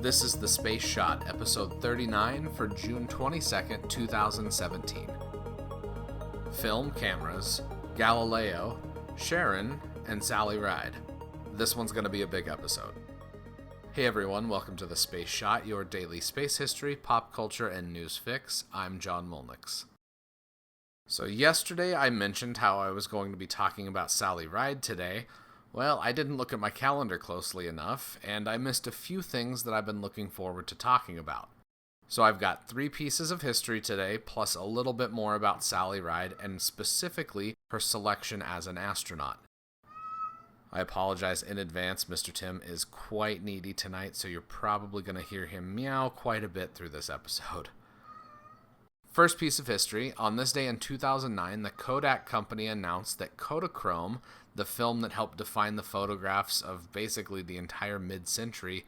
This is The Space Shot, episode 39 for June 22nd, 2017. Film cameras, Galileo, Charon, and Sally Ride. This one's going to be a big episode. Hey everyone, welcome to The Space Shot, your daily space history, pop culture, and news fix. I'm John Molnix. So yesterday I mentioned how I was going to be talking about Sally Ride today. Well, I didn't look at my calendar closely enough, and I missed a few things that I've been looking forward to talking about. So I've got 3 pieces of history today, plus a little bit more about Sally Ride, and specifically her selection as an astronaut. I apologize in advance, Mr. Tim is quite needy tonight, so you're probably going to hear him meow quite a bit through this episode. First piece of history, on this day in 2009, the Kodak company announced that Kodachrome, the film that helped define the photographs of basically the entire mid-century,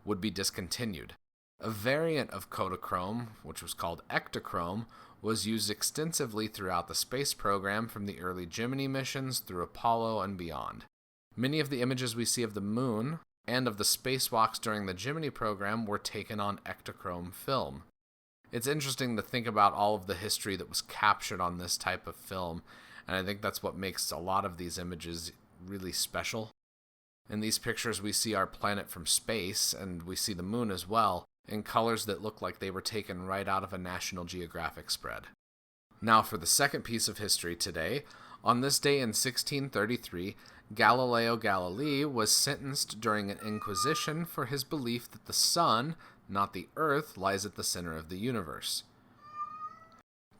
would be discontinued. A variant of Kodachrome, which was called Ektachrome, was used extensively throughout the space program from the early Gemini missions through Apollo and beyond. Many of the images we see of the moon and of the spacewalks during the Gemini program were taken on Ektachrome film. It's interesting to think about all of the history that was captured on this type of film, and I think that's what makes a lot of these images really special. In these pictures, we see our planet from space, and we see the moon as well, in colors that look like they were taken right out of a National Geographic spread. Now for the second piece of history today. On this day in 1633, Galileo Galilei was sentenced during an inquisition for his belief that the sun, not the Earth, lies at the center of the universe.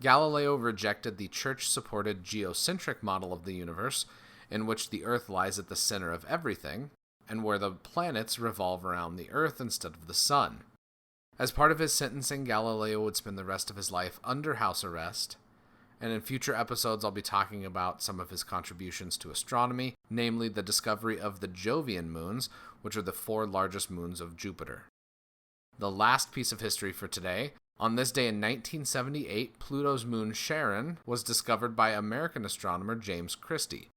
Galileo rejected the church-supported geocentric model of the universe, in which the Earth lies at the center of everything, and where the planets revolve around the Earth instead of the sun. As part of his sentencing, Galileo would spend the rest of his life under house arrest, and in future episodes I'll be talking about some of his contributions to astronomy, namely the discovery of the Jovian moons, which are the 4 largest moons of Jupiter. The last piece of history for today. On this day in 1978, Pluto's moon Charon was discovered by American astronomer James Christie.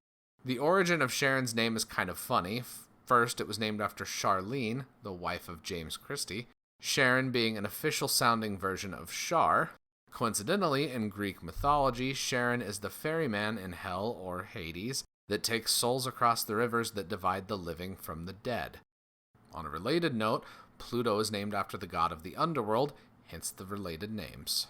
The origin of Charon's name is kind of funny. First, it was named after Charlene, the wife of James Christie, Charon being an official-sounding version of Char. Coincidentally, in Greek mythology, Charon is the ferryman in Hell, or Hades, that takes souls across the rivers that divide the living from the dead. On a related note, Pluto is named after the god of the underworld, hence the related names.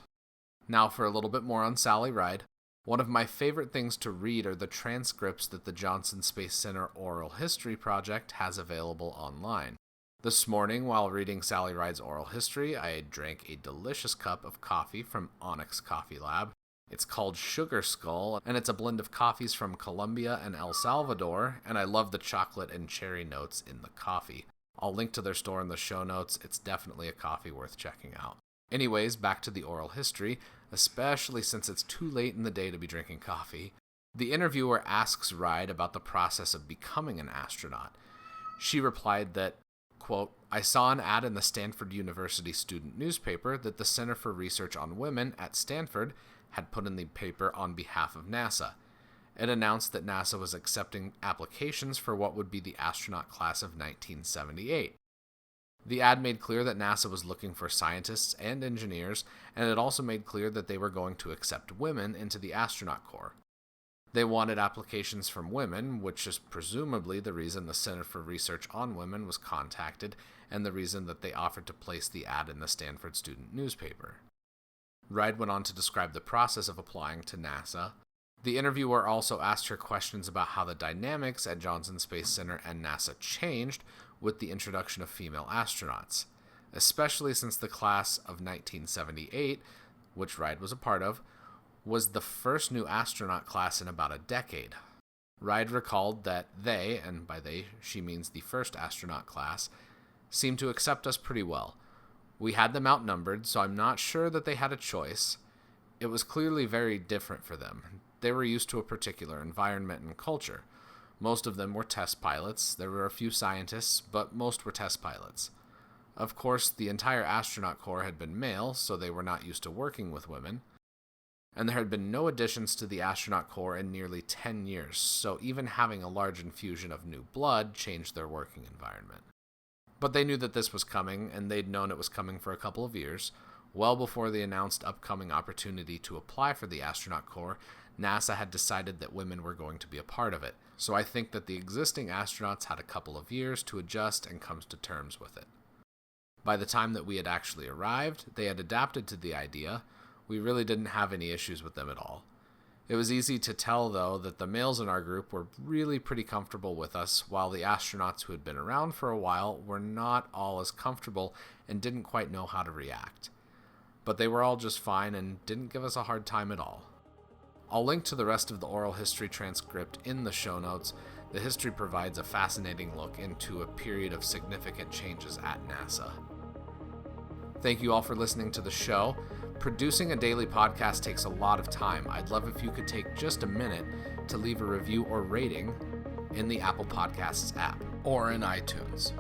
Now for a little bit more on Sally Ride. One of my favorite things to read are the transcripts that the Johnson Space Center Oral History Project has available online. This morning, while reading Sally Ride's oral history, I drank a delicious cup of coffee from Onyx Coffee Lab. It's called Sugar Skull, and it's a blend of coffees from Colombia and El Salvador, and I love the chocolate and cherry notes in the coffee. I'll link to their store in the show notes. It's definitely a coffee worth checking out. Anyways, back to the oral history, especially since it's too late in the day to be drinking coffee. The interviewer asks Ride about the process of becoming an astronaut. She replied that, quote, "I saw an ad in the Stanford University student newspaper that the Center for Research on Women at Stanford had put in the paper on behalf of NASA. It announced that NASA was accepting applications for what would be the astronaut class of 1978. The ad made clear that NASA was looking for scientists and engineers, and it also made clear that they were going to accept women into the astronaut corps. They wanted applications from women, which is presumably the reason the Center for Research on Women was contacted and the reason that they offered to place the ad in the Stanford student newspaper." Ride went on to describe the process of applying to NASA. The interviewer also asked her questions about how the dynamics at Johnson Space Center and NASA changed with the introduction of female astronauts, especially since the class of 1978, which Ride was a part of, was the first new astronaut class in about a decade. Ride recalled that they, and by they she means the first astronaut class, seemed to accept us pretty well. We had them outnumbered, so I'm not sure that they had a choice. It was clearly very different for them. They were used to a particular environment and culture. Most of them were test pilots. There were a few scientists, but most were test pilots. Of course, the entire astronaut corps had been male, so they were not used to working with women. And there had been no additions to the astronaut corps in nearly 10 years, so even having a large infusion of new blood changed their working environment. But they knew that this was coming, and they'd known it was coming for a couple of years. Well before the announced upcoming opportunity to apply for the astronaut corps, NASA had decided that women were going to be a part of it. So I think that the existing astronauts had a couple of years to adjust and come to terms with it. By the time that we had actually arrived, they had adapted to the idea. We really didn't have any issues with them at all. It was easy to tell, though, that the males in our group were really pretty comfortable with us, while the astronauts who had been around for a while were not all as comfortable and didn't quite know how to react. But they were all just fine and didn't give us a hard time at all. I'll link to the rest of the oral history transcript in the show notes. The history provides a fascinating look into a period of significant changes at NASA. Thank you all for listening to the show. Producing a daily podcast takes a lot of time. I'd love if you could take just a minute to leave a review or rating in the Apple Podcasts app or in iTunes.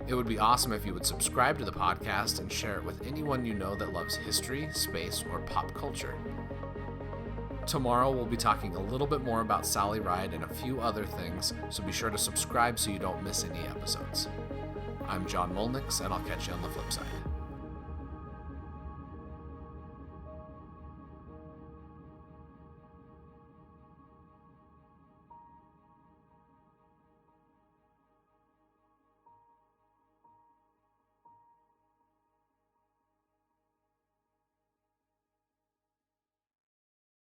It would be awesome if you would subscribe to the podcast and share it with anyone you know that loves history, space, or pop culture. Tomorrow we'll be talking a little bit more about Sally Ride and a few other things, so be sure to subscribe so you don't miss any episodes. I'm John Molnix, and I'll catch you on the flip side.